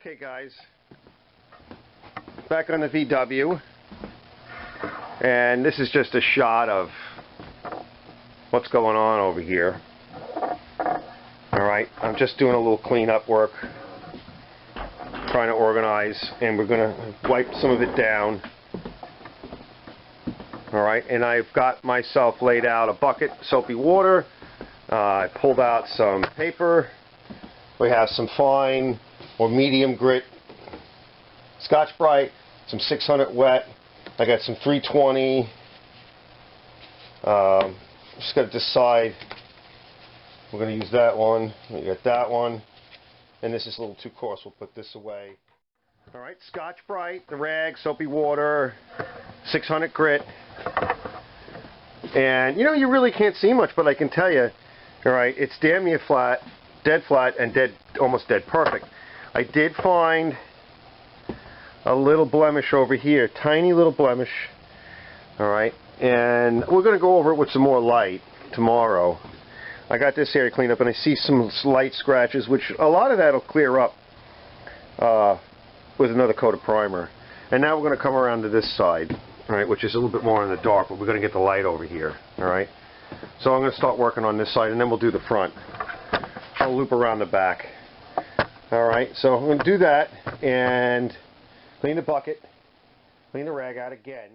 Okay guys, back on the VW, and this is just a shot of what's going on over here. Alright, I'm just doing a little cleanup work, trying to organize, and we're going to wipe some of it down. Alright, and I've got myself laid out a bucket, soapy water. I pulled out some paper. We have some fine or medium grit Scotch-Brite, some 600 wet. I got some 320. Just got to decide. We're going to use that one. We got that one. And this is a little too coarse. We'll put this away. Alright, Scotch-Brite, the rag, soapy water, 600 grit. And, you know, you really can't see much, but I can tell you, alright, it's damn near flat, dead flat, and almost dead perfect. I did find a little blemish over here, tiny little blemish. Alright, and we're going to go over it with some more light tomorrow. I got this area cleaned up, and I see some light scratches, which a lot of that will clear up with another coat of primer. And now we're going to come around to this side, alright, which is a little bit more in the dark, but we're going to get the light over here. Alright, so I'm going to start working on this side, and then we'll do the front. I'll loop around the back. Alright, so I'm going to do that and clean the bucket, clean the rag out again,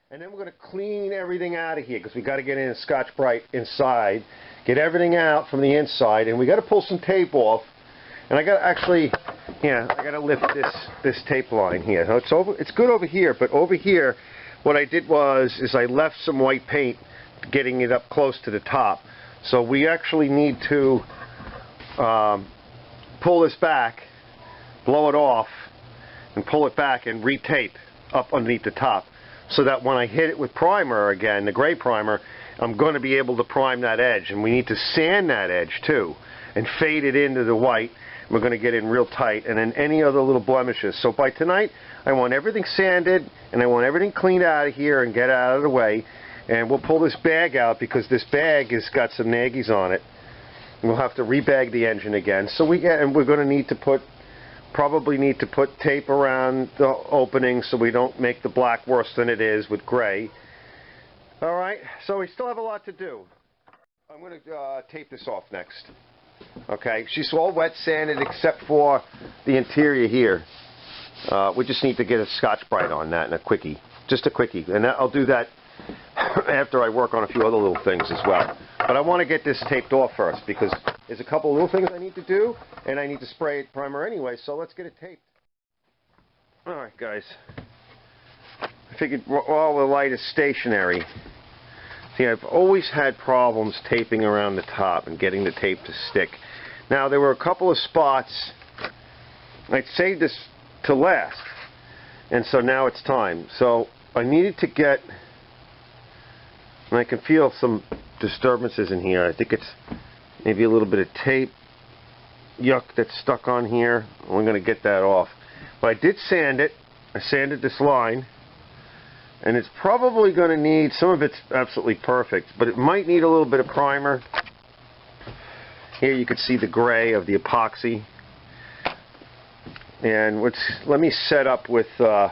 and then we're going to clean everything out of here because we got to get in Scotch-Brite inside, get everything out from the inside, and we got to pull some tape off. And I got to actually, I got to lift this tape line here. So it's good over here, but over here, what I did is I left some white paint, getting it up close to the top. So we actually need to pull this back, blow it off, and pull it back and retape up underneath the top, so that when I hit it with primer again, the gray primer, I'm going to be able to prime that edge. And we need to sand that edge too and fade it into the white. We're going to get in real tight, and then any other little blemishes. So by tonight, I want everything sanded, and I want everything cleaned out of here and get out of the way. And we'll pull this bag out because this bag has got some naggies on it. We'll have to rebag the engine again. So we're going to need to probably need to put tape around the opening so we don't make the black worse than it is with gray. Alright, so we still have a lot to do. I'm going to tape this off next. Okay, she's all wet sanded except for the interior here. We just need to get a Scotch-Brite on that and a quickie. Just a quickie. And I'll do that after I work on a few other little things as well. But I want to get this taped off first because there's a couple little things I need to do, and I need to spray it primer anyway, so let's get it taped. Alright guys, I figured all the light is stationary. See, I've always had problems taping around the top and getting the tape to stick. Now there were a couple of spots, I'd saved this to last, and so now it's time. So I needed to get, and I can feel some disturbances in here. I think it's maybe a little bit of tape yuck that's stuck on here. We're going to get that off. But I did sand it. I sanded this line, and it's probably going to need, some of it's absolutely perfect, but it might need a little bit of primer. Here you can see the gray of the epoxy. And let me set up with, we'll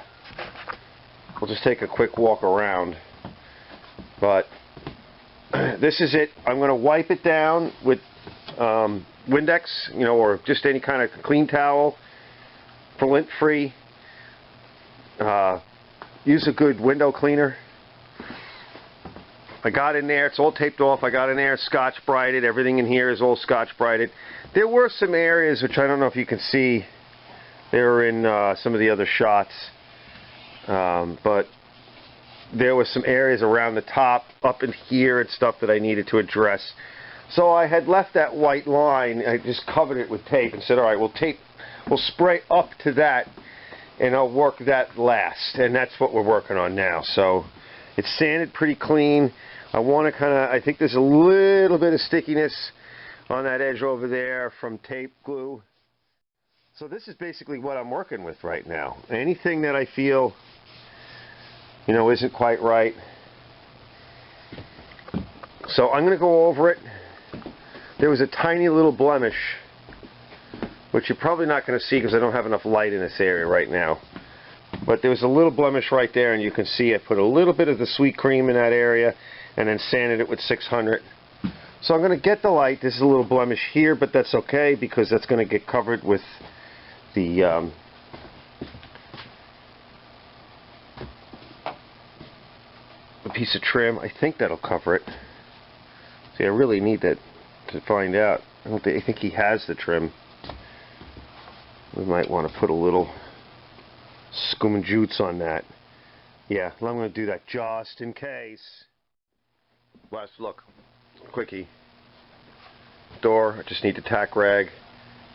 just take a quick walk around. But this is it. I'm going to wipe it down with Windex, or just any kind of clean towel, lint-free. Use a good window cleaner. I got in there. It's all taped off. I got in there, Scotch-Brited. Everything in here is all Scotch-Brited. There were some areas which I don't know if you can see. They were in some of the other shots, but there were some areas around the top, up in here and stuff that I needed to address. So I had left that white line, I just covered it with tape and said, alright, we'll spray up to that and I'll work that last. And that's what we're working on now. So it's sanded pretty clean. I want to I think there's a little bit of stickiness on that edge over there from tape glue. So this is basically what I'm working with right now. Anything that I feel isn't quite right. So I'm going to go over it. There was a tiny little blemish which you're probably not going to see because I don't have enough light in this area right now. But there was a little blemish right there, and you can see I put a little bit of the sweet cream in that area and then sanded it with 600. So I'm going to get the light. This is a little blemish here, but that's okay because that's going to get covered with the a piece of trim. I think that'll cover it. See, I really need that to find out. I think he has the trim. We might want to put a little scum-and-jutes on that. Yeah, well, I'm going to do that just in case. Last look. Quickie. Door. I just need the tack rag.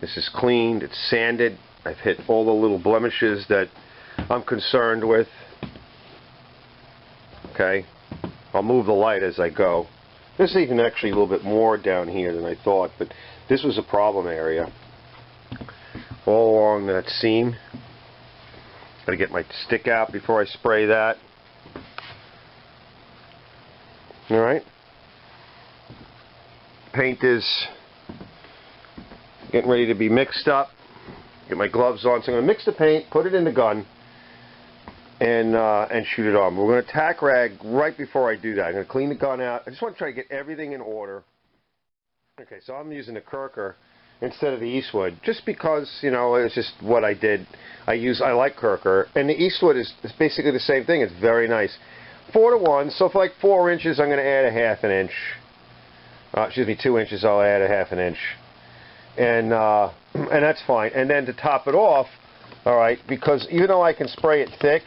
This is cleaned. It's sanded. I've hit all the little blemishes that I'm concerned with. Okay. I'll move the light as I go. There's even actually a little bit more down here than I thought, but this was a problem area. All along that seam. Gotta get my stick out before I spray that. Alright. Paint is getting ready to be mixed up. Get my gloves on. So I'm going to mix the paint, put it in the gun, and shoot it on. We're going to tack rag right before I do that. I'm going to clean the gun out. I just want to try to get everything in order. Okay, so I'm using the Kirker instead of the Eastwood, just because, you know, it's just what I did. I like Kirker, and the Eastwood is basically the same thing. It's very nice. 4:1, so for like 4 inches, I'm going to add a half an inch. Excuse me, 2 inches, I'll add a half an inch. And that's fine. And then to top it off, all right, because even though I can spray it thick,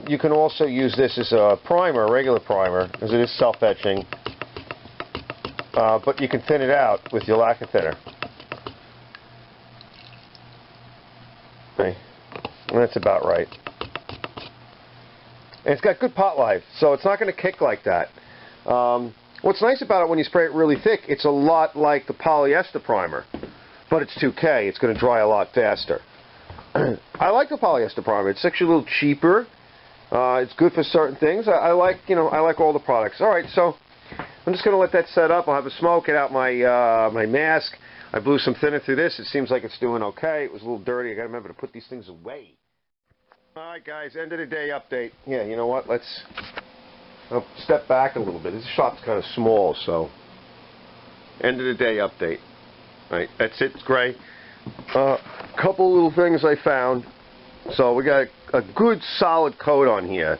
you can also use this as a primer, a regular primer, because it is self-etching. But you can thin it out with your lacquer thinner. Okay, and that's about right. And it's got good pot life, so it's not going to kick like that. What's nice about it when you spray it really thick, it's a lot like the polyester primer, but it's 2K. It's going to dry a lot faster. I like the polyester primer. It's actually a little cheaper. It's good for certain things. I like all the products. All right, so I'm just going to let that set up. I'll have a smoke, get out my my mask. I blew some thinner through this. It seems like it's doing okay. It was a little dirty. I got to remember to put these things away. All right, guys, end of the day update. Yeah, you know what? I'll step back a little bit. This shop's kind of small, so end of the day update. All right, that's it. It's gray. Couple little things I found. So we got a good solid coat on here,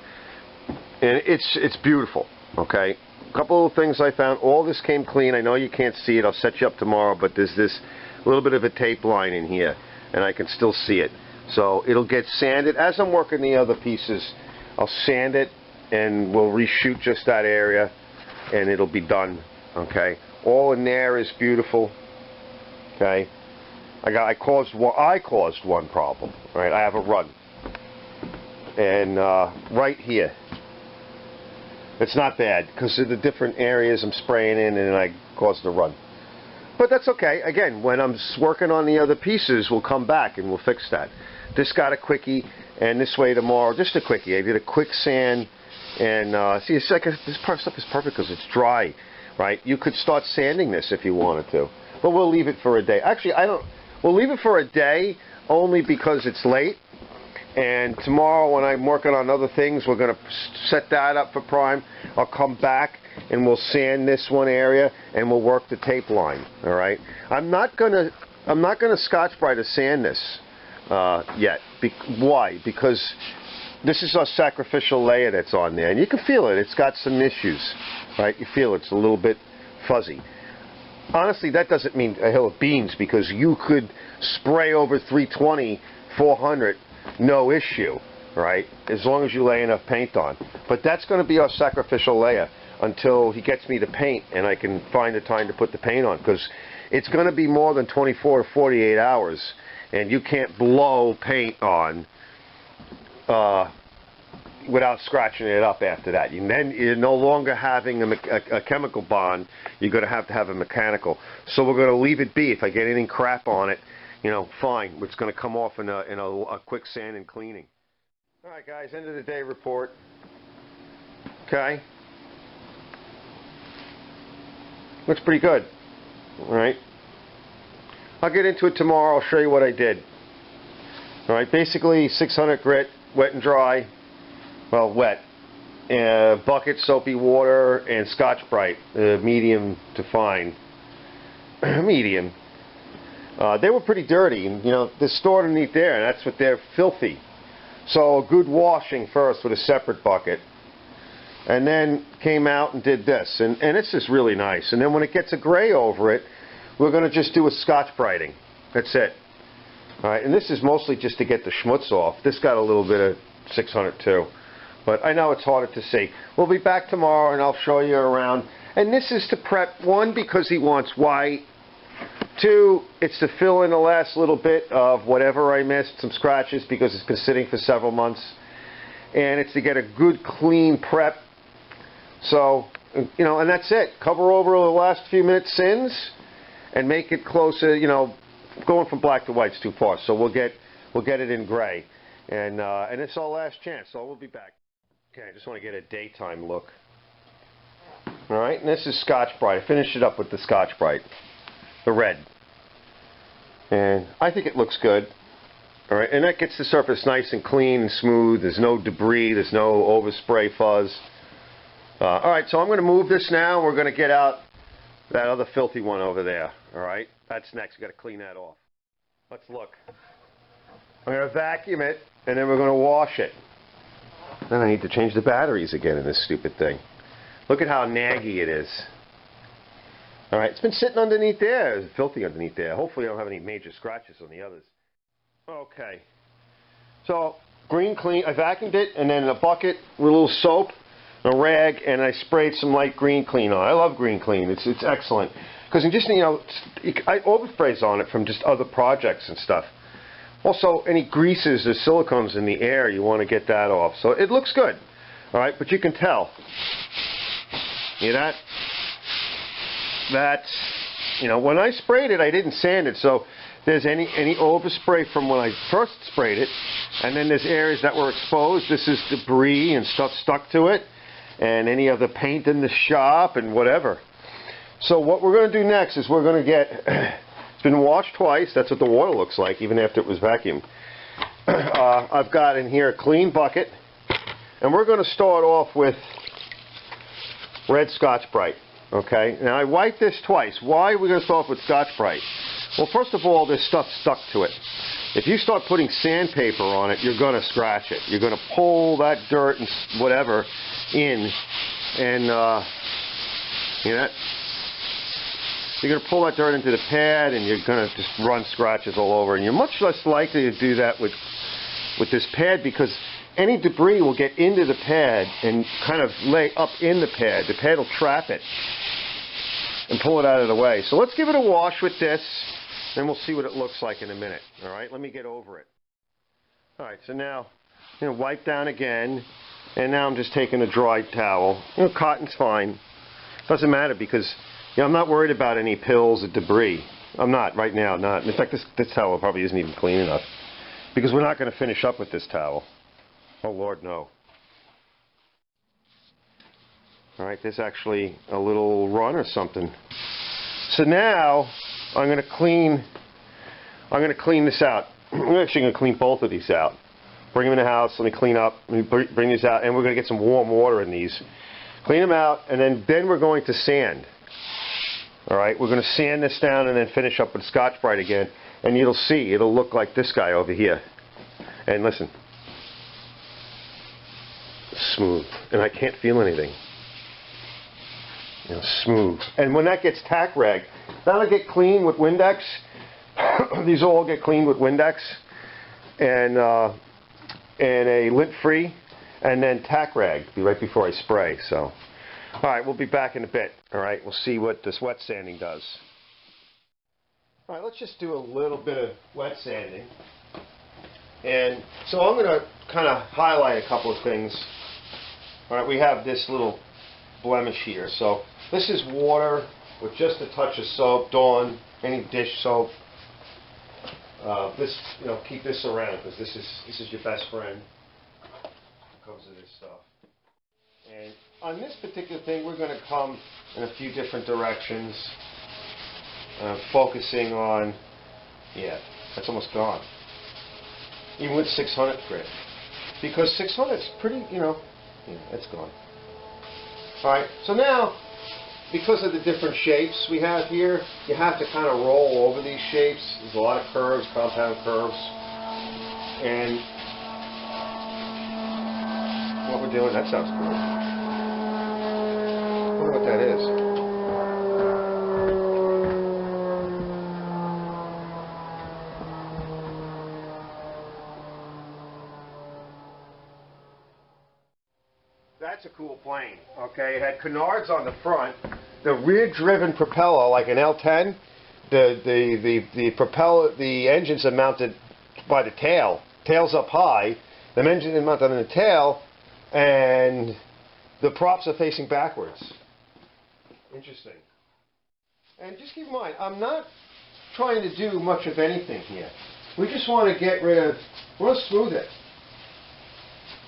and it's beautiful. Okay, a couple of things I found. All this came clean. I know you can't see it. I'll set you up tomorrow, but there's this little bit of a tape line in here, and I can still see it. So it'll get sanded. As I'm working the other pieces, I'll sand it, and we'll reshoot just that area, and it'll be done. Okay, all in there is beautiful. Okay, I caused one problem. Right, I have a run, and right here, it's not bad because of the different areas I'm spraying in, and I caused a run. But that's okay. Again, when I'm working on the other pieces, we'll come back and we'll fix that. This got a quickie, and this way tomorrow, just a quickie. I did a quick sand, and see, it's like this part of stuff is perfect because it's dry, right? You could start sanding this if you wanted to, but we'll leave it for a day. Actually, we'll leave it for a day only because it's late, and tomorrow when I'm working on other things, we're going to set that up for prime. I'll come back and we'll sand this one area, and we'll work the tape line. All right. I'm not gonna Scotch-Brite or sand this yet. Why? Because this is our sacrificial layer that's on there, and you can feel it. It's got some issues, right? You feel it's a little bit fuzzy. Honestly, that doesn't mean a hill of beans, because you could spray over 320, 400, no issue, right? As long as you lay enough paint on. But that's going to be our sacrificial layer until he gets me the paint and I can find the time to put the paint on, because it's going to be more than 24 to 48 hours, and you can't blow paint on without scratching it up after that. Then you're no longer having a chemical bond. You're going to have a mechanical. So we're going to leave it be. If I get anything crap on it, you know, fine. It's going to come off in a quick sand and cleaning. All right, guys, end of the day report. Okay. Looks pretty good. All right. I'll get into it tomorrow. I'll show you what I did. Alright, basically 600 grit, wet and dry. Well, wet. Bucket, soapy water, and Scotch-Brite, medium to fine. Medium. They were pretty dirty, and you know, they're stored underneath there, and that's what they're filthy. So a good washing first with a separate bucket, and then came out and did this, and it's just really nice. And then when it gets a gray over it, we're going to just do a Scotch-Briting. That's it. All right, and this is mostly just to get the schmutz off. This got a little bit of 600 too, but I know it's harder to see. We'll be back tomorrow, and I'll show you around. And this is to prep, one, because he wants white. Two, it's to fill in the last little bit of whatever I missed, some scratches, because it's been sitting for several months. And it's to get a good, clean prep. So, you know, and that's it. Cover over the last few minutes sins and make it closer. You know, going from black to white's too far. So we'll get it in gray. And it's our last chance, so we'll be back. Okay, I just want to get a daytime look. All right, and this is Scotch-Brite. I finished it up with the Scotch-Brite. The red. And I think it looks good. Alright, and that gets the surface nice and clean and smooth. There's no debris, there's no overspray fuzz. Alright, so I'm going to move this now. We're going to get out that other filthy one over there. Alright, that's next. We've got to clean that off. Let's look. I'm going to vacuum it, and then we're going to wash it. Then I need to change the batteries again in this stupid thing. Look at how naggy it is. Alright, it's been sitting underneath there. It's filthy underneath there. Hopefully I don't have any major scratches on the others. Okay. So, green clean. I vacuumed it, and then in a bucket with a little soap, a rag, and I sprayed some light green clean on it. I love green clean. It's excellent. Because you just, you know, I oversprays on it from just other projects and stuff. Also, any greases or silicones in the air, you want to get that off. So it looks good. Alright, but you can tell. See that? That, you know, when I sprayed it, I didn't sand it, so there's any overspray from when I first sprayed it, and then there's areas that were exposed. This is debris and stuff stuck to it, and any of the paint in the shop and whatever. So what we're going to do next is we're going to get, it's been washed twice. That's what the water looks like, even after it was vacuumed. I've got in here a clean bucket, and we're going to start off with red Scotch-Brite. Okay, now I wiped this twice. Why are we going to start off with Scotch-Brite? Well, first of all, there's stuff stuck to it. If you start putting sandpaper on it, you're going to scratch it. You're going to pull that dirt and whatever in, and you know, you're going to pull that dirt into the pad, and you're going to just run scratches all over. And you're much less likely to do that with this pad, because any debris will get into the pad and kind of lay up in the pad. The pad will trap it and pull it out of the way. So let's give it a wash with this, and we'll see what it looks like in a minute. All right, let me get over it. All right, so now, you know, wipe down again, and now I'm just taking a dry towel. You know, cotton's fine. Doesn't matter, because you know, I'm not worried about any pills or debris. I'm not right now. Not. In fact, this towel probably isn't even clean enough, because we're not going to finish up with this towel. Oh, Lord, no. All right, there's actually a little run or something. So now I'm going to clean this out. I'm actually going to clean both of these out. Bring them in the house. Let me clean up. Let me bring these out, and we're going to get some warm water in these. Clean them out, and then we're going to sand. All right, we're going to sand this down and then finish up with Scotch-Brite again, and you'll see it'll look like this guy over here. And listen. Smooth, and I can't feel anything. You know, smooth. And when that gets tack rag, that'll get cleaned with Windex. These all get cleaned with Windex and a lint-free, and then tack rag right before I spray. So, all right, we'll be back in a bit. All right, we'll see what this wet sanding does. All right, let's just do a little bit of wet sanding. And so I'm going to kind of highlight a couple of things. All right, we have this little blemish here. So this is water with just a touch of soap. Dawn, any dish soap. This, you know, keep this around, because this is your best friend. It comes to this stuff. And on this particular thing, we're going to come in a few different directions, focusing on Yeah, that's almost gone. Even with 600 grit. Because 600 is pretty, yeah, it's gone. Alright, so now, because of the different shapes we have here, you have to kind of roll over these shapes. There's a lot of curves, compound curves. And what we're doing, that sounds cool. I wonder what that is. That's a cool plane. Okay, it had canards on the front, the rear-driven propeller like an L10. The propeller, the engines are mounted by the tail. Tail's up high. The engine is mounted on the tail, and the props are facing backwards. Interesting. And just keep in mind, I'm not trying to do much of anything here. We just want to get rid of, we want to smooth it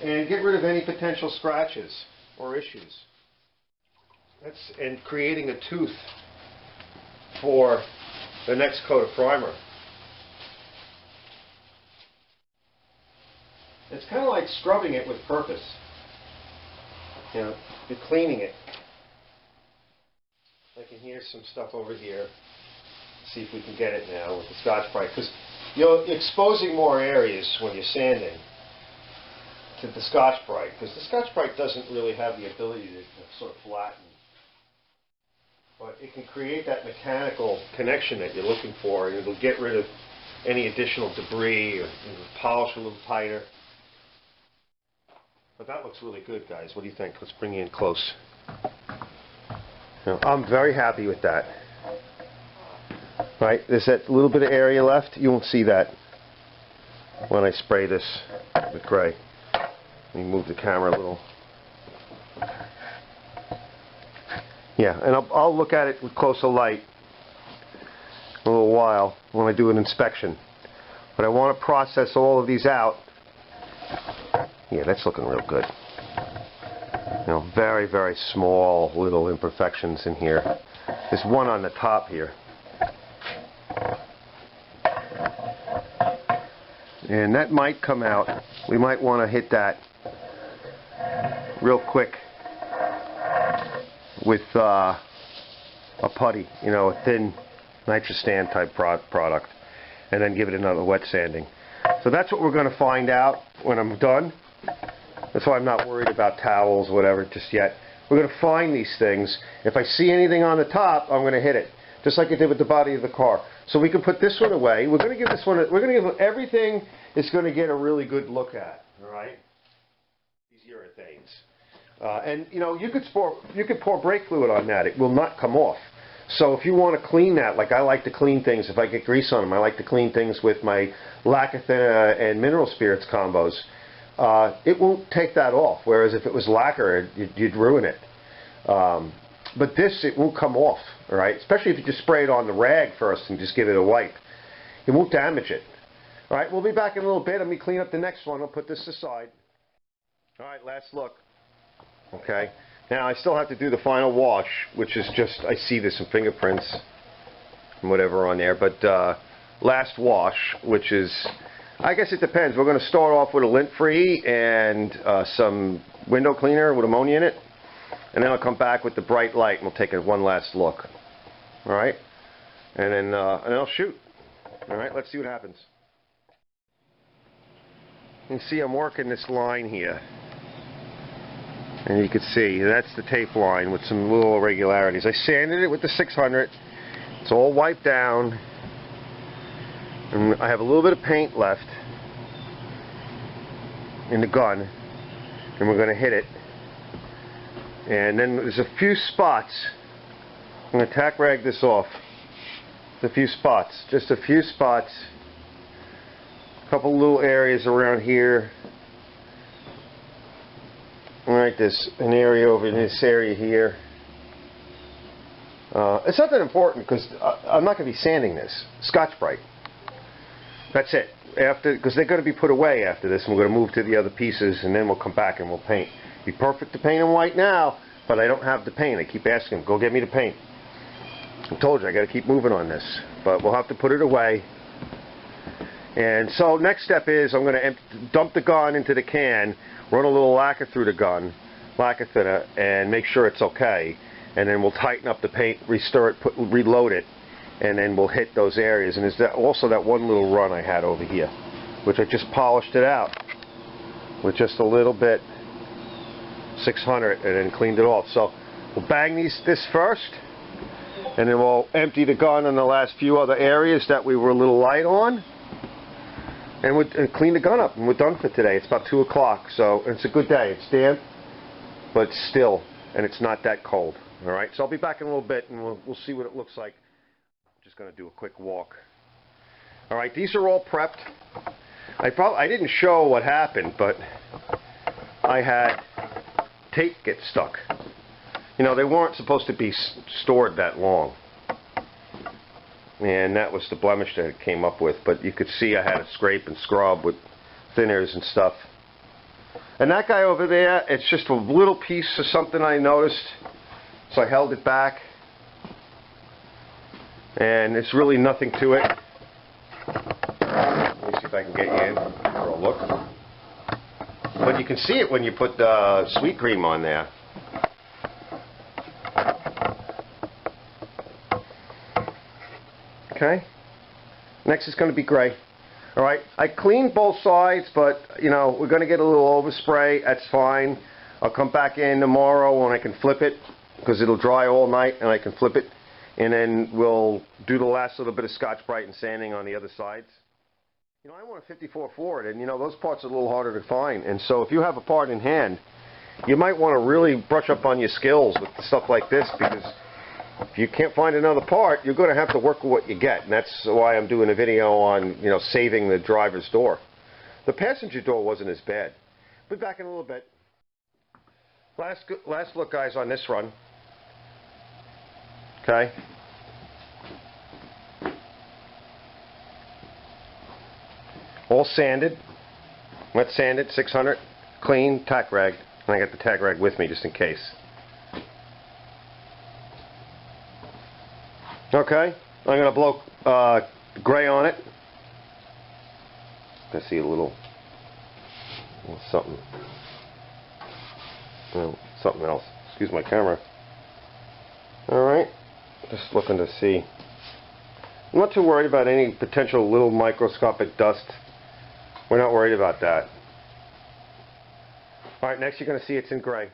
and get rid of any potential scratches or issues. And creating a tooth for the next coat of primer. It's kind of like scrubbing it with purpose. You're cleaning it. I can hear some stuff over here. See if we can get it now with the Scotch-Brite, because you're exposing more areas when you're sanding to the Scotch-Brite, because the Scotch-Brite doesn't really have the ability to sort of flatten. But it can create that mechanical connection that you're looking for, and it'll get rid of any additional debris, or polish a little tighter. But that looks really good, guys. What do you think? Let's bring you in close. I'm very happy with that. Right, there's that little bit of area left. You won't see that when I spray this with gray. Let me move the camera a little. Yeah, and I'll look at it with closer light in a little while when I do an inspection. But I want to process all of these out. Yeah, that's looking real good. Very, very small little imperfections in here. There's one on the top here. And that might come out. We might want to hit that real quick with a putty, a thin nitrosand type product, and then give it another wet sanding. So that's what we're going to find out when I'm done. That's why I'm not worried about towels, whatever, just yet. We're going to find these things. If I see anything on the top, I'm going to hit it, just like I did with the body of the car. So we can put this one away. We're going to give this one, we're going to give everything is going to get a really good look at, all right? These urethanes. And you could pour brake fluid on that. It will not come off. So if you want to clean that, like I like to clean things, if I get grease on them, I like to clean things with my lacquer thinner and mineral spirits combos. It won't take that off, whereas if it was lacquer, you'd ruin it. But this, it won't come off, all right? Especially if you just spray it on the rag first and just give it a wipe. It won't damage it. All right, we'll be back in a little bit. Let me clean up the next one. I'll put this aside. All right, last look. Okay. Now, I still have to do the final wash, which is just, I see there's some fingerprints and whatever on there. But last wash, which is, I guess it depends. We're going to start off with a lint-free and some window cleaner with ammonia in it. And then I'll come back with the bright light and we'll take one last look. All right? And then I'll shoot. All right, let's see what happens. You can see I'm working this line here. And you can see that's the tape line with some little irregularities. I sanded it with the 600. It's all wiped down. And I have a little bit of paint left in the gun. And we're going to hit it. And then there's a few spots. I'm going to tack rag this off. A few spots. Just a few spots. A couple little areas around here. Alright, there's an area over in this area here. It's not that important because I'm not going to be sanding this. Scotch-Brite. That's it. Because they're going to be put away after this, and we're going to move to the other pieces, and then we'll come back and we'll paint. It'd be perfect to paint them white now, but I don't have the paint. I keep asking them, go get me the paint. I told you I got to keep moving on this, but we'll have to put it away. And so next step is I'm going to dump the gun into the can, run a little lacquer through the gun, lacquer thinner, and make sure it's okay. And then we'll tighten up the paint, restir it, reload it, and then we'll hit those areas. And there's also that one little run I had over here, which I just polished it out with just a little bit 600 and then cleaned it off. So we'll bang this first, and then we'll empty the gun in the last few other areas that we were a little light on, and clean the gun up, and we're done for today. It's about 2 o'clock, so it's a good day. It's damp, but still, and it's not that cold. All right, so I'll be back in a little bit, and we'll see what it looks like. I'm just going to do a quick walk. All right, these are all prepped. I didn't show what happened, but I had tape get stuck. You know, they weren't supposed to be stored that long, and that was the blemish that it came up with. But you could see I had to scrape and scrub with thinners and stuff. And that guy over there, it's just a little piece of something I noticed, so I held it back, and it's really nothing to it. Let me see if I can get you in for a look. But you can see it when you put the sweet cream on there. Okay. Next is going to be gray. All right. I cleaned both sides, but you know we're going to get a little overspray. That's fine. I'll come back in tomorrow when I can flip it, because it'll dry all night and I can flip it, and then we'll do the last little bit of Scotch-Brite and sanding on the other sides. You know, I want a 54 Ford, and you know those parts are a little harder to find. And so if you have a part in hand, you might want to really brush up on your skills with stuff like this, because if you can't find another part, you're going to have to work with what you get. And that's why I'm doing a video on, you know, saving the driver's door. The passenger door wasn't as bad. Be back in a little bit. Last look, guys, on this run. Okay. All sanded, wet sanded, 600, clean, tack ragged. And I got the tack rag with me just in case. Okay, I'm going to blow gray on it. I see a little something. Oh, something else. Excuse my camera. Alright, just looking to see. I'm not too worried about any potential little microscopic dust. We're not worried about that. Alright, next you're going to see it's in gray.